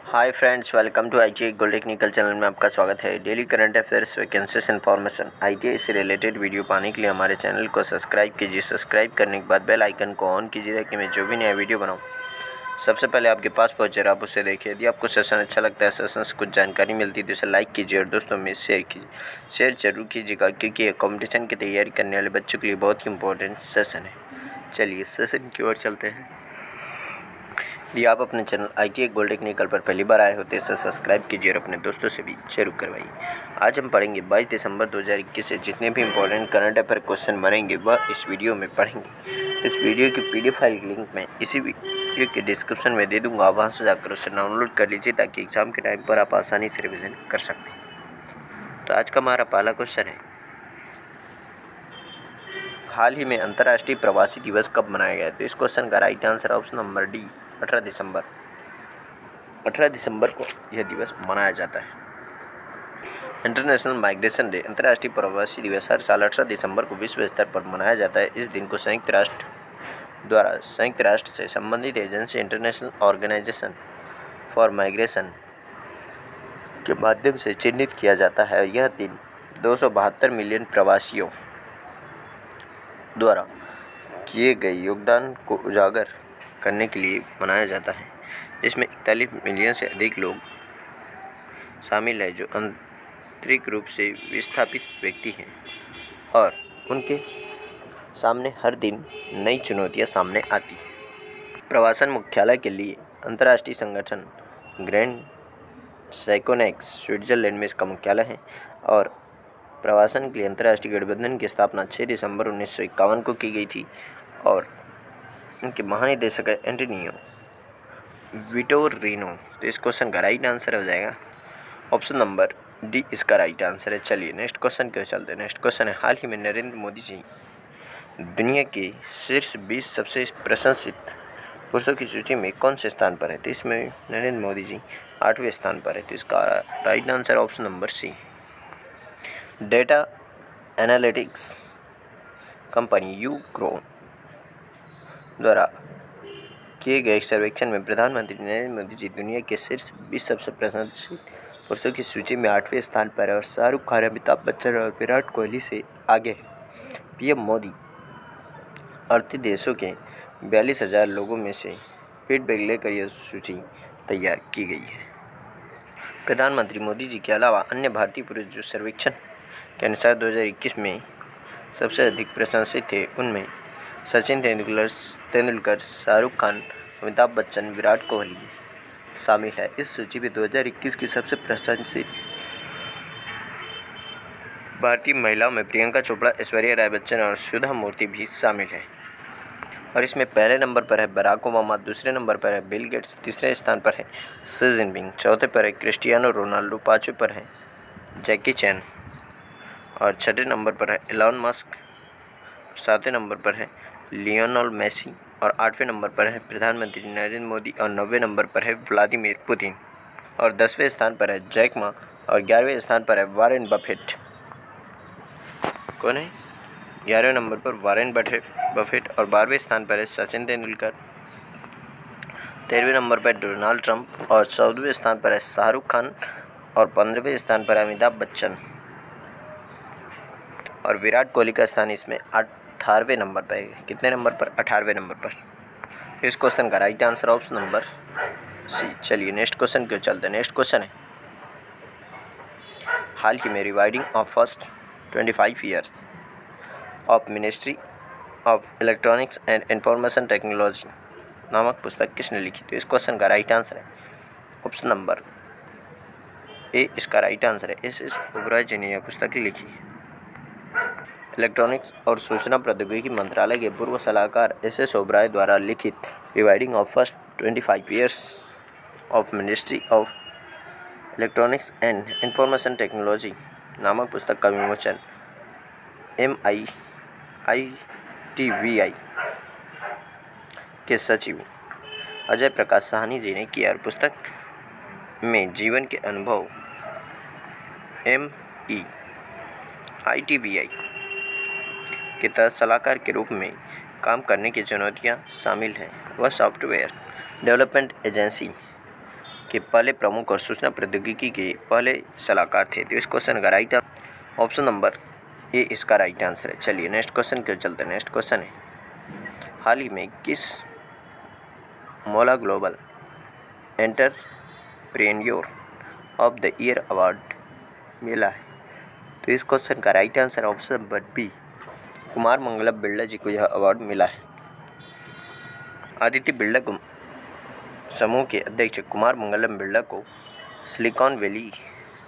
Hi friends, welcome to ITI gold technical channel में आपका स्वागत है। Daily current affairs, vacancies information, ITI से रिलेटेड वीडियो पाने के लिए हमारे चैनल को सब्सक्राइब कीजिए। सब्सक्राइब करने के बाद बेल आइकन को ऑन कीजिए ताकि मैं जो भी नया वीडियो बनाऊँ सबसे पहले आपके पास पहुँचे और आप उसे देखिए। यदि आपको सेशन अच्छा लगता है, सेशन से कुछ जानकारी मिलती है तो इसे लाइक कीजिए और दोस्तों में शेयर कीजिए। शेयर जरूर कीजिएगा क्योंकि ये कॉम्पिटिशन की तैयारी करने वाले बच्चों के लिए बहुत ही इंपॉर्टेंट सेशन है। चलिए सेशन की ओर चलते हैं। यदि आप अपने चैनल आईटीआई गोल्ड टेक्निकल पर पहली बार आए होते इसे सब्सक्राइब कीजिए और अपने दोस्तों से भी जरूर करवाइए। आज हम पढ़ेंगे 22 दिसंबर 2021 से जितने भी इंपॉर्टेंट करंट अफेयर क्वेश्चन बनेंगे वह इस वीडियो में पढ़ेंगे। इस वीडियो की पीडीएफ फाइल की लिंक मैं इसी वीडियो के डिस्क्रिप्शन में दे दूँगा, वहाँ से जाकर उसे डाउनलोड कर लीजिए ताकि एग्जाम के टाइम पर आप आसानी से रिविज़न कर सकते हैं। तो आज का हमारा पहला क्वेश्चन है, हाल ही में अंतर्राष्ट्रीय प्रवासी दिवस कब मनाया गया? तो इस क्वेश्चन का right answer option number D 18 दिसंबर। 18 दिसंबर को यह दिवस मनाया जाता है। इंटरनेशनल माइग्रेशन डे, अंतर्राष्ट्रीय प्रवासी दिवस हर साल 18 दिसंबर को विश्व स्तर पर मनाया जाता है। इस दिन को संयुक्त राष्ट्र द्वारा संयुक्त राष्ट्र से संबंधित agency International Organization for Migration के माध्यम से चिन्हित किया जाता है। यह दिन 272 मिलियन प्रवासियों द्वारा किए गए योगदान को उजागर करने के लिए मनाया जाता है। इसमें 41 मिलियन से अधिक लोग शामिल हैं जो आंतरिक रूप से विस्थापित व्यक्ति हैं और उनके सामने हर दिन नई चुनौतियां सामने आती हैं। प्रवासन मुख्यालय के लिए अंतर्राष्ट्रीय संगठन ग्रैंड साइकोनेक्स स्विट्जरलैंड में इसका मुख्यालय है और प्रवासन के लिए अंतर्राष्ट्रीय गठबंधन की स्थापना 6 दिसंबर 1951 को की गई थी और उनके महानिदेशक है एंटोनियो विटोरिनो। तो इस क्वेश्चन का राइट आंसर हो जाएगा ऑप्शन नंबर डी, इसका राइट आंसर है। चलिए नेक्स्ट क्वेश्चन की ओर चलते हैं। नेक्स्ट क्वेश्चन है, हाल ही में नरेंद्र मोदी जी दुनिया के शीर्ष 20 सबसे प्रशंसित पुरुषों की सूची में कौन से स्थान पर है? तो इसमें नरेंद्र मोदी जी 8वें स्थान पर है। तो इसका right answer option number C. Data analytics company यूक्रोन द्वारा किए गए एक सर्वेक्षण में प्रधानमंत्री नरेंद्र मोदी जी दुनिया के शीर्ष 20 सबसे प्रशंसित पुरुषों की सूची में 8वें स्थान पर है और शाहरुख खान, अमिताभ बच्चन और विराट कोहली से आगे है। पीएम मोदी 38 देशों के 42,000 लोगों में से फीडबैक लेकर यह सूची तैयार की गई है। प्रधानमंत्री मोदी जी के अलावा अन्य भारतीय पुरुष जो सर्वेक्षण के अनुसार 2021 में सबसे अधिक प्रशंसित थे उनमें सचिन तेंदुलकर, शाहरुख खान, अमिताभ बच्चन, विराट कोहली शामिल है। इस सूची में 2021 की सबसे प्रशंसित भारतीय महिलाओं में प्रियंका चोपड़ा, ऐश्वर्या राय बच्चन और सुधा मूर्ति भी शामिल है। और इसमें पहले नंबर पर है बराक ओबामा, दूसरे नंबर पर है बिल गेट्स, तीसरे स्थान पर है शी जिनपिंग, चौथे पर है क्रिस्टियानो रोनाल्डो, पाँचवें पर है जैकी चैन और छठे नंबर पर है एलॉन मस्क, सातवें नंबर पर है लियोनेल मेसी और 8वें नंबर पर है प्रधानमंत्री नरेंद्र मोदी और 9वें नंबर पर है व्लादिमीर पुतिन और 10वें स्थान पर है जैक मा और 11वें स्थान पर है वॉरेन बफेट। कौन है? 11वें नंबर पर वॉरेन बफेट और 12वें स्थान पर है सचिन तेंदुलकर, 13वें नंबर पर डोनाल्ड ट्रंप और 14वें स्थान पर है शाहरुख खान और 15वें स्थान पर है अमिताभ बच्चन और विराट कोहली का स्थान इसमें 18वें नंबर पर है। कितने नंबर पर? 18वें नंबर पर। इस क्वेश्चन का right answer option number C. चलिए नेक्स्ट क्वेश्चन क्यों चलते हैं। नेक्स्ट क्वेश्चन है, हाल ही में rewinding of first 25 years of ministry of electronics and information technology नामक पुस्तक किसने लिखी? तो इस क्वेश्चन का राइट आंसर है ऑप्शन नंबर ए, इसका राइट आंसर है एस ओबरॉय जी ने यह पुस्तक लिखी है। इलेक्ट्रॉनिक्स और सूचना प्रौद्योगिकी मंत्रालय के पूर्व सलाहकार एस ओबरॉय द्वारा लिखित rewinding of first 25 years of ministry of electronics and information technology नामक पुस्तक का विमोचन MIITVI के सचिव अजय प्रकाश साहनी जी ने किया और पुस्तक में जीवन के अनुभव MIITVI के तहत सलाहकार के रूप में काम करने की चुनौतियां शामिल हैं। वह सॉफ्टवेयर डेवलपमेंट एजेंसी के पहले प्रमुख और सूचना प्रौद्योगिकी के पहले सलाहकार थे। तो इस क्वेश्चन का राइट ऑप्शन नंबर ए इसका राइट आंसर है। चलिए नेक्स्ट क्वेश्चन की ओर चलते हैं। नेक्स्ट क्वेश्चन है, हाल ही में किस मोला global entrepreneur of the year award मिला है? तो इस क्वेश्चन का right answer option number B, Kumar Mangalam Birla ji को यह अवार्ड मिला है। आदित्य बिरला समूह के अध्यक्ष कुमार मंगलम बिरला को सिलिकॉन वैली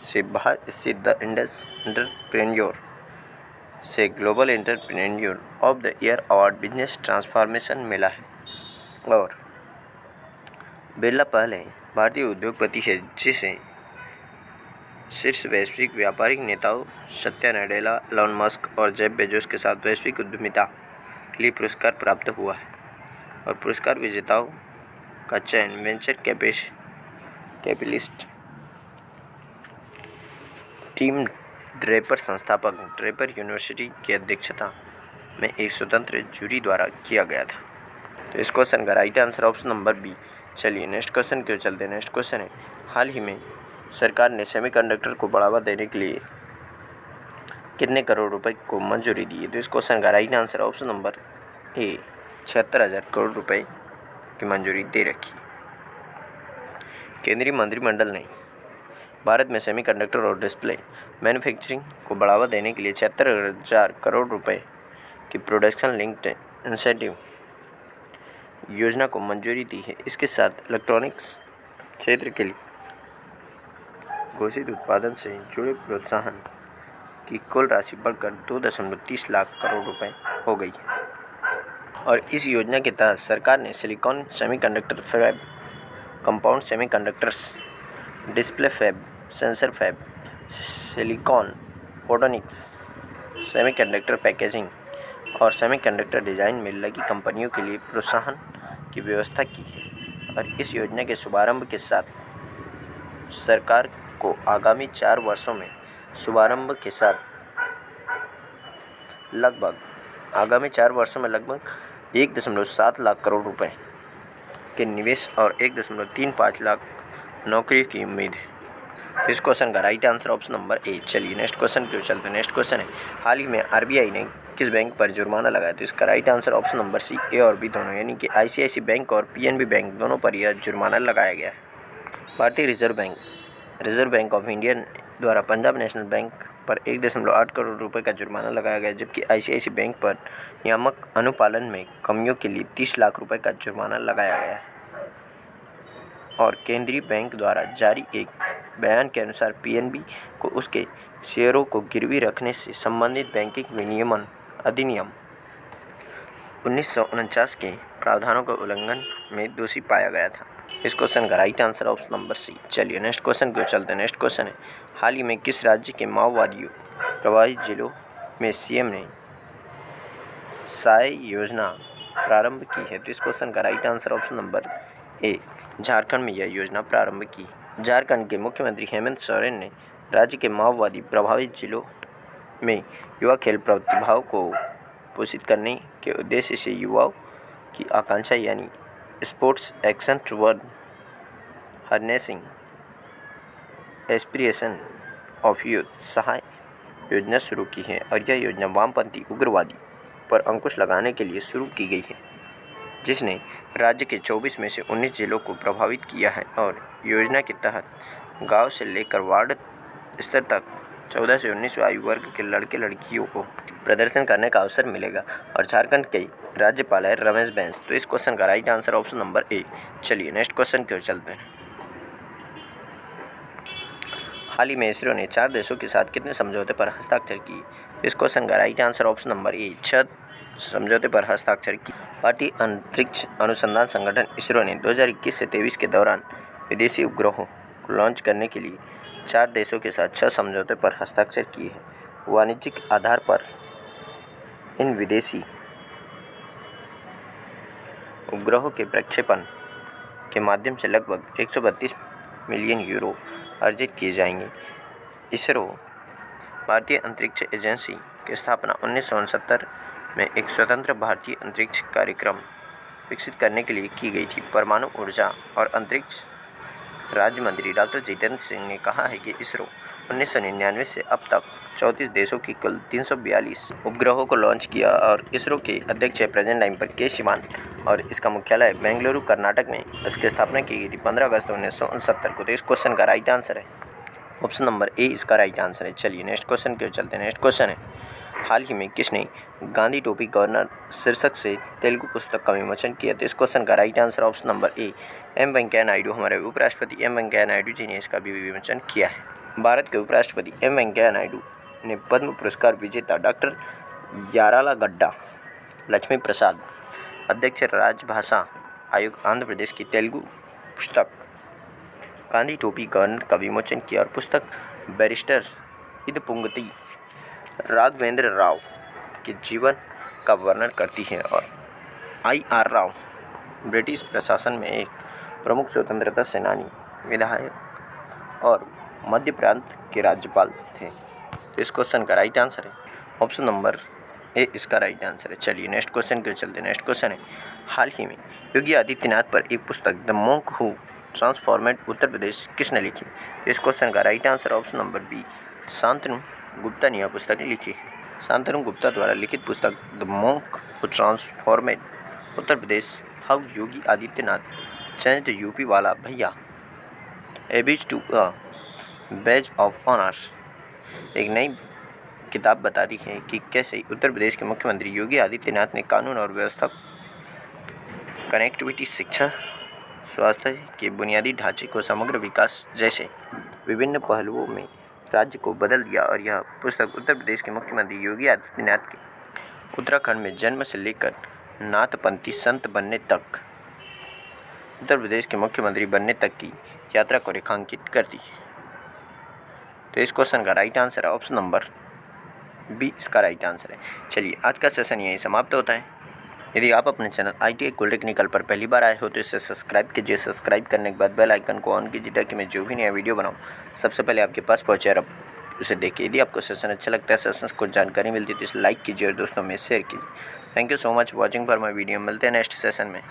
से बाहर स्थित द इंडस एंटरप्रेन्योर से global entrepreneur of the year award business transformation मिला है। और बिरला पहले भारतीय उद्योगपति है जिसे शीर्ष वैश्विक व्यापारिक नेताओं सत्या नडेला, एलन मस्क और जेफ बेजोस के साथ वैश्विक उद्यमिता के लिए पुरस्कार प्राप्त हुआ है। और पुरस्कार विजेताओं का चयन वेंचर कैपिटलिस्ट टीम ड्रेपर संस्थापक ड्रेपर यूनिवर्सिटी की अध्यक्षता में एक स्वतंत्र जूरी द्वारा किया गया था। तो इस क्वेश्चन का right answer option number B. चलिए नेक्स्ट क्वेश्चन की ओर चलते हैं। नेक्स्ट क्वेश्चन है, हाल ही में सरकार ने सेमीकंडक्टर को बढ़ावा देने के लिए कितने करोड़ रुपए को मंजूरी दी है? तो इस क्वेश्चन का राइट आंसर ऑप्शन नंबर ए 76,000 करोड़ रुपए की मंजूरी दे रखी। केंद्रीय मंत्रिमंडल ने भारत में सेमीकंडक्टर और डिस्प्ले मैन्युफैक्चरिंग को बढ़ावा देने के लिए 76,000 करोड़ रुपए की प्रोडक्शन लिंक्ड इंसेंटिव योजना को मंजूरी दी है। इसके साथ इलेक्ट्रॉनिक्स क्षेत्र के लिए घोषित उत्पादन से जुड़े प्रोत्साहन की कुल राशि बढ़कर 2.30 लाख करोड़ रुपए हो गई है। और इस योजना के तहत सरकार ने silicon semiconductor fab, compound semiconductors, display fab, sensor fab, silicon photonics, semiconductor packaging और सेमीकंडक्टर डिज़ाइन में लगी कंपनियों के लिए प्रोत्साहन की व्यवस्था की है। और इस योजना के शुभारंभ के साथ सरकार को आगामी 4 वर्षों में लगभग 1.7 लाख करोड़ रुपए के निवेश और 1.35 लाख नौकरी की उम्मीद है। इस क्वेश्चन का राइट आंसर ऑप्शन नंबर ए। चलिए नेक्स्ट क्वेश्चन की ओर चलते हैं। नेक्स्ट क्वेश्चन है, हाल ही में आरबीआई ने किस बैंक पर जुर्माना लगाया? तो इसका right answer option number C, A और बी दोनों, यानी कि आईसीआईसी बैंक और पीएनबी बैंक दोनों पर यह जुर्माना लगाया गया है। भारतीय रिजर्व बैंक ऑफ इंडिया द्वारा पंजाब नेशनल बैंक पर 1.8 करोड़ रुपए का जुर्माना लगाया गया, जबकि आईसीआईसी बैंक पर नियामक अनुपालन में कमियों के लिए 30 लाख रुपए का जुर्माना लगाया गया है। और केंद्रीय बैंक द्वारा जारी एक बयान के अनुसार पीएनबी को उसके शेयरों को गिरवी रखने से संबंधित बैंकिंग विनियमन अधिनियम 1949 के प्रावधानों के उल्लंघन में दोषी पाया गया था। इस क्वेश्चन का right answer option number C. चलिए नेक्स्ट क्वेश्चन की ओर चलते हैं। नेक्स्ट क्वेश्चन है, हाल ही में किस राज्य के माओवादियों प्रभावित जिलों में सीएम ने सहाय योजना प्रारंभ की है? तो इस क्वेश्चन का राइट आंसर ऑप्शन नंबर ए, झारखंड में यह योजना प्रारंभ की। झारखंड के मुख्यमंत्री हेमंत सोरेन ने राज्य के माओवादी प्रभावित जिलों में युवा खेल प्रतिभाओं को पोषित करने के उद्देश्य से युवाओं की आकांक्षा यानी sports action toward harnessing aspiration of youth Sahay योजना शुरू की है। और यह योजना वामपंथी उग्रवादी पर अंकुश लगाने के लिए शुरू की गई है, जिसने राज्य के 24 में से 19 जिलों को प्रभावित किया है। और योजना के तहत गांव से लेकर वार्ड स्तर तक 14 से 19 आयु वर्ग के लड़के लड़कियों को प्रदर्शन करने का अवसर मिलेगा। और झारखंड के राज्यपाल है रमेश बैस। तो इस क्वेश्चन का राइट आंसर ऑप्शन नंबर ए। चलिए नेक्स्ट क्वेश्चन की ओर चलते हैं। हाल ही में इसरो ने 4 देशों के साथ कितने समझौते पर हस्ताक्षर किए? इस क्वेश्चन का राइट आंसर ऑप्शन नंबर ए, 6 समझौते पर हस्ताक्षर किए। भारतीय अंतरिक्ष अनुसंधान संगठन इसरो ने 2021 से 23 के दौरान विदेशी उपग्रहों को लॉन्च करने के लिए 4 देशों के साथ 6 समझौते पर हस्ताक्षर किए हैं। वाणिज्यिक आधार पर इन विदेशी उपग्रहों के प्रक्षेपण के माध्यम से लगभग 132 मिलियन यूरो अर्जित किए जाएंगे। इसरो भारतीय अंतरिक्ष एजेंसी की स्थापना 1969 में एक स्वतंत्र भारतीय अंतरिक्ष कार्यक्रम विकसित करने के लिए की गई थी। परमाणु ऊर्जा और अंतरिक्ष राज्य मंत्री डॉक्टर जितेंद्र सिंह ने कहा है कि इसरो 1999 से अब तक 34 देशों की कुल 342 उपग्रहों को लॉन्च किया और इसरो के अध्यक्ष प्रेजेंट टाइम पर के शिवान और इसका मुख्यालय बेंगलुरु कर्नाटक में इसकी स्थापना की गई थी 15 अगस्त 1969 को। तो इस क्वेश्चन का राइट आंसर है ऑप्शन नंबर ए इसका राइट आंसर है। चलिए नेक्स्ट क्वेश्चन की ओर चलते हैं। नेक्स्ट क्वेश्चन है, हाल ही में किसने गांधी टोपी गवर्नर शीर्षक से तेलुगु पुस्तक का विमोचन किया? तो इस क्वेश्चन का right answer option number A M Venkaiah Naidu. हमारे उपराष्ट्रपति एम वेंकैया नायडू जी ने इसका भी विमोचन किया है। भारत के उपराष्ट्रपति एम वेंकैया नायडू ने पद्म पुरस्कार विजेता डॉक्टर यारालागड्डा लक्ष्मी प्रसाद, अध्यक्ष राजभाषा आयोग आंध्र प्रदेश की तेलुगु पुस्तक गांधी टोपी गवर्नर का विमोचन किया और पुस्तक बैरिस्टर इदपुंगती राघवेंद्र राव के जीवन का वर्णन करती है और I.R. राव ब्रिटिश प्रशासन में एक प्रमुख स्वतंत्रता सेनानी, विधायक और मध्य प्रांत के राज्यपाल थे। इस क्वेश्चन का राइट आंसर है ऑप्शन नंबर ए इसका राइट आंसर है। चलिए नेक्स्ट क्वेश्चन के चलते। नेक्स्ट क्वेश्चन है, हाल ही में योगी आदित्यनाथ पर एक पुस्तक the monk who transformed Uttar प्रदेश किसने लिखी? इस क्वेश्चन का right answer option number B Shantanu Gupta ने यह पुस्तक लिखी है। शांतनु गुप्ता द्वारा लिखित पुस्तक the monk who transformed Uttar Pradesh how Yogi Adityanath changed UP वाला भैया abuse to a badge of honours एक नई किताब बताती है कि कैसे उत्तर प्रदेश के मुख्यमंत्री योगी आदित्यनाथ ने कानून और व्यवस्था, कनेक्टिविटी, शिक्षा, स्वास्थ्य के बुनियादी ढांचे को समग्र विकास जैसे विभिन्न पहलुओं में राज्य को बदल दिया। और यह पुस्तक उत्तर प्रदेश के मुख्यमंत्री योगी आदित्यनाथ के उत्तराखंड में जन्म से लेकर नाथपंथी संत बनने तक, उत्तर प्रदेश के मुख्यमंत्री बनने तक की यात्रा को रेखांकित करती है। तो इस क्वेश्चन का राइट आंसर है ऑप्शन नंबर बी इसका राइट आंसर है। चलिए आज का सेशन यहीं समाप्त होता है। यदि आप अपने चैनल ITI कुल टेक्निकल पर पहली बार आए हो तो इसे सब्सक्राइब कीजिए। सब्सक्राइब करने के बाद बेल आइकन को ऑन कीजिए ताकि मैं जो भी नया वीडियो बनाऊं सबसे पहले आपके पास पहुंचे और आप उसे देखिए। यदि आपको सेशन अच्छा लगता है, सेशन को जानकारी मिलती है तो इसे लाइक कीजिए और दोस्तों में शेयर कीजिए। Thank you so much watching for my video. मिलते हैं नेक्स्ट सेशन में।